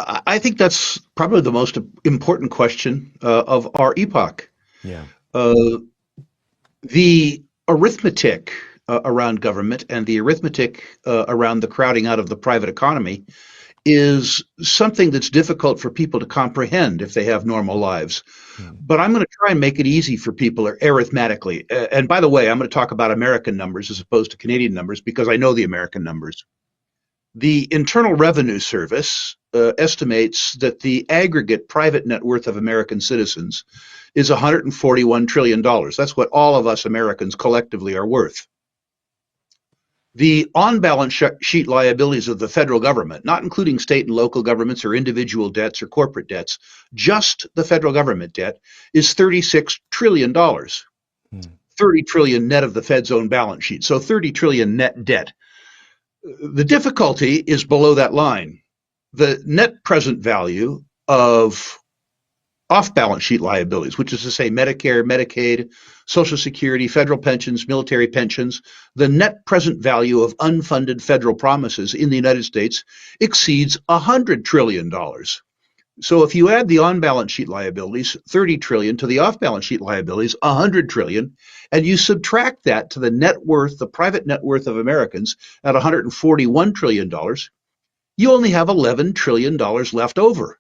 I think that's probably the most important question of our epoch. Yeah. Uh, the arithmetic around government and the arithmetic around the crowding out of the private economy is something that's difficult for people to comprehend if they have normal lives. Mm. But I'm going to try and make it easy for people arithmetically. And by the way, I'm going to talk about American numbers as opposed to Canadian numbers because I know the American numbers. The Internal Revenue Service estimates that the aggregate private net worth of American citizens is $141 trillion. That's what all of us Americans collectively are worth. The on balance sheet liabilities of the federal government, not including state and local governments or individual debts or corporate debts, just the federal government debt, is $36 trillion. dollars. Mm. 30 trillion net of the Fed's own balance sheet. So 30 trillion net debt. The difficulty is below that line. The net present value of off balance sheet liabilities, which is to say Medicare, Medicaid, Social Security, federal pensions, military pensions, the net present value of unfunded federal promises in the United States exceeds $100 trillion. dollars. So if you add the on balance sheet liabilities, 30 trillion, to the off balance sheet liabilities, 100 trillion, and you subtract that to the net worth, the private net worth of Americans at $141 trillion, dollars, you only have $11 trillion dollars left over.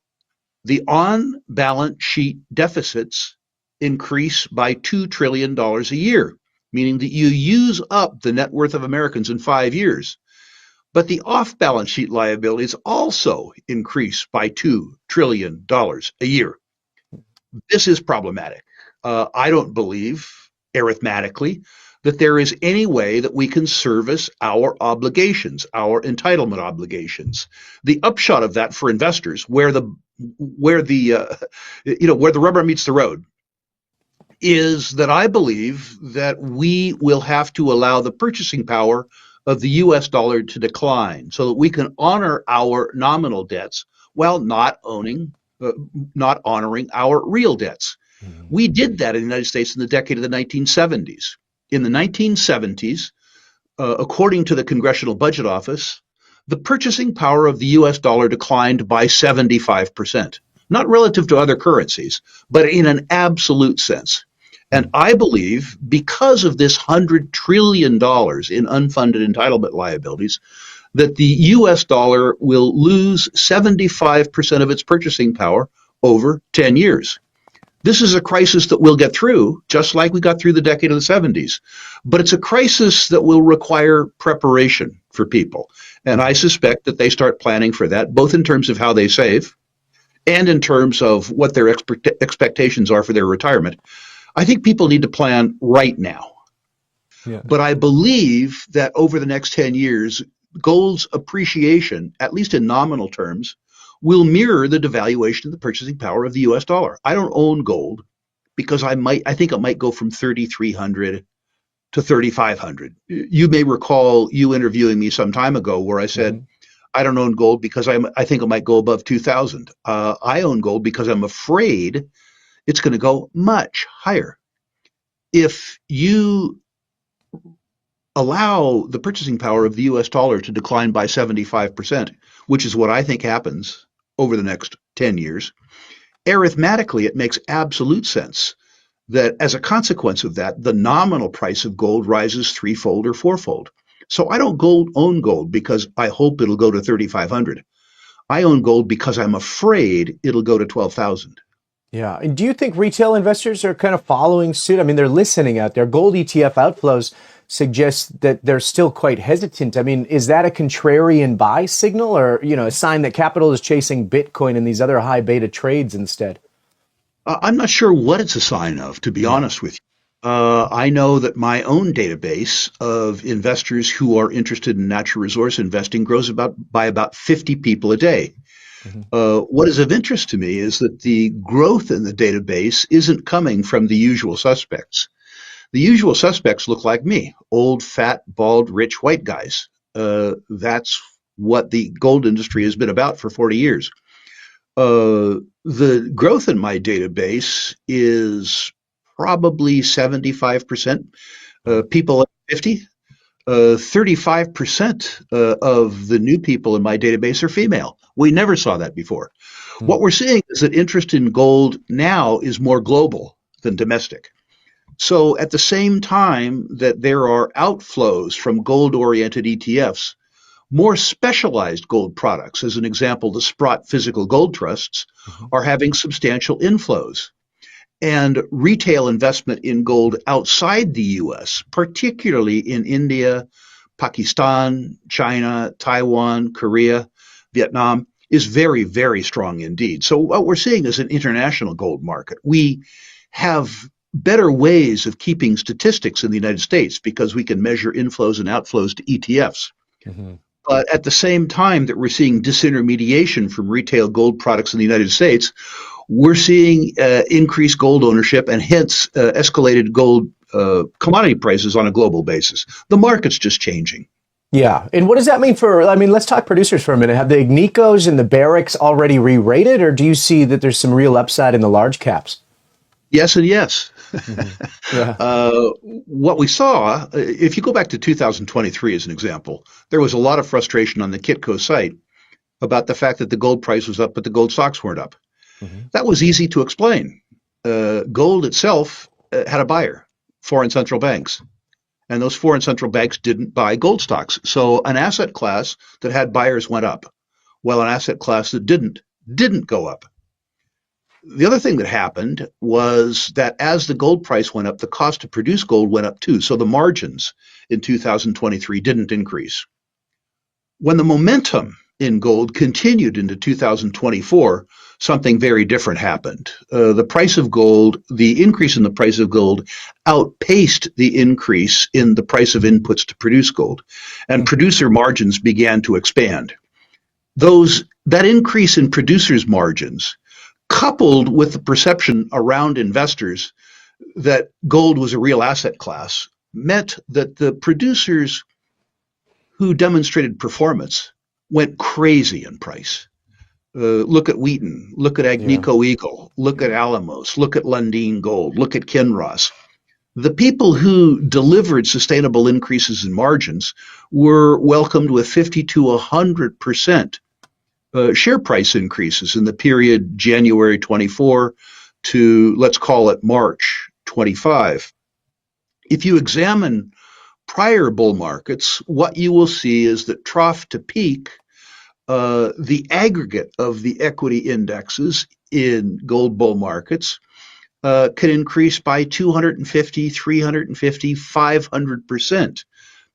The on balance sheet deficits increase by $2 trillion dollars a year, meaning that you use up the net worth of Americans in 5 years. But the off balance sheet liabilities also increase by $2 trillion dollars a year. This is problematic. I don't believe arithmetically that there is any way that we can service our obligations, our entitlement obligations. The upshot of that for investors, where the rubber meets the road, is that I believe that we will have to allow the purchasing power of the US dollar to decline so that we can honor our nominal debts while not honoring our real debts. Mm. We did that in the United States in the decade of the 1970s. In the 1970s, according to the Congressional Budget Office, the purchasing power of the US dollar declined by 75%, not relative to other currencies, but in an absolute sense. And Mm. I believe because of this $100 trillion dollars in unfunded entitlement liabilities, that the US dollar will lose 75% of its purchasing power over 10 years. This is a crisis that we'll get through, just like we got through the decade of the 70s. But it's a crisis that will require preparation for people. And I suspect that they start planning for that, both in terms of how they save and in terms of what their expectations are for their retirement. I think people need to plan right now. Yeah. But I believe that over the next 10 years, gold's appreciation, at least in nominal terms, will mirror the devaluation of the purchasing power of the US dollar. I don't own gold because I think it might go from 3,300 to 3,500. You may recall you interviewing me some time ago where I said Mhm. I don't own gold because I think it might go above 2,000. I own gold because I'm afraid it's going to go much higher. If you allow the purchasing power of the US dollar to decline by 75%, which is what I think happens over the next 10 years, arithmetically, it makes absolute sense that as a consequence of that, the nominal price of gold rises threefold or fourfold. So I don't own gold because I hope it'll go to 3,500. I own gold because I'm afraid it'll go to 12,000. Yeah. And do you think retail investors are kind of following suit? I mean, they're listening out there. Gold ETF outflows suggest that they're still quite hesitant. I mean, is that a contrarian buy signal or, a sign that capital is chasing Bitcoin and these other high beta trades instead? I'm not sure what it's a sign of, to be Yeah. honest with you. I know that my own database of investors who are interested in natural resource investing grows by about 50 people a day. Mhm. What is of interest to me is that the growth in the database isn't coming from the usual suspects. The usual suspects look like me, old, fat, bald, rich white guys. That's what the gold industry has been about for 40 years. The growth in my database is probably 75% people at 50. 35% of the new people in my database are female. We never saw that before. Hmm. What we're seeing is that interest in gold now is more global than domestic. So at the same time that there are outflows from gold-oriented ETFs, more specialized gold products, as an example, the Sprott Physical Gold Trusts, Mhm. are having substantial inflows. And retail investment in gold outside the US, particularly in India, Pakistan, China, Taiwan, Korea, Vietnam, is very, very strong indeed. So, what we're seeing is an international gold market. We have better ways of keeping statistics in the United States because we can measure inflows and outflows to ETFs. Mhm. But at the same time that we're seeing disintermediation from retail gold products in the United States, we're seeing increased gold ownership and hence escalated gold commodity prices on a global basis. The market's just changing. Yeah. And what does that mean for, I mean, let's talk producers for a minute. Have the Agnicos and the Barricks already re-rated, or do you see that there's some real upside in the large caps? Yes and yes. Hmm. Yeah. What we saw, if you go back to 2023 as an example, there was a lot of frustration on the Kitco site about the fact that the gold price was up, but the gold stocks weren't up. Hmm. That was easy to explain. Gold itself had a buyer, foreign central banks, and those foreign central banks didn't buy gold stocks. So an asset class that had buyers went up, while an asset class that didn't go up. The other thing that happened was that as the gold price went up, the cost to produce gold went up too. So the margins in 2023 didn't increase. When the momentum in gold continued into 2024, something very different happened. The price of gold, the increase in the price of gold outpaced the increase in the price of inputs to produce gold, and producer margins began to expand. That increase in producers' margins, coupled with the perception around investors that gold was a real asset class, meant that the producers who demonstrated performance went crazy in price. Look at Wheaton, look at Yeah. Agnico Eagle, look at Alamos, look at Lundin Gold, look at Kinross. The people who delivered sustainable increases in margins were welcomed with 50 to 100% share price increases in the period January 24 to, let's call it, March 25. If you examine prior bull markets, what you will see is that trough to peak, the aggregate of the equity indexes in gold bull markets can increase by 250, 350, 500%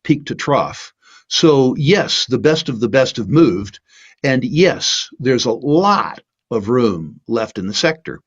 peak to trough. So, yes, the best of the best have moved. And yes, there's a lot of room left in the sector.